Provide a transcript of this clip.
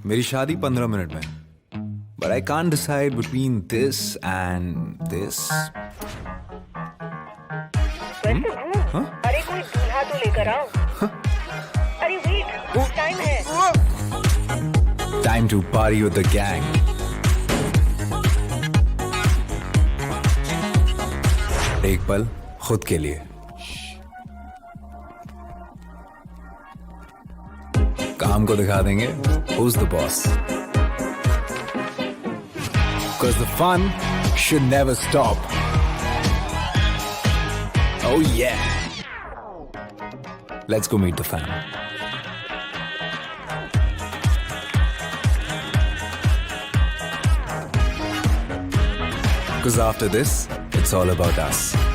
मेरी शादी 15 मिनट में, but I can't decide between this and this. हाँ? अरे कोई दूल्हा तो लेकर आओ। अरे वेट, टाइम है। Time to party with the gang. एक पल खुद के लिए। काम को दिखा देंगे who's the boss. Because the fun should never stop. Oh yeah. Let's go meet the fam. Because after this, it's all about us.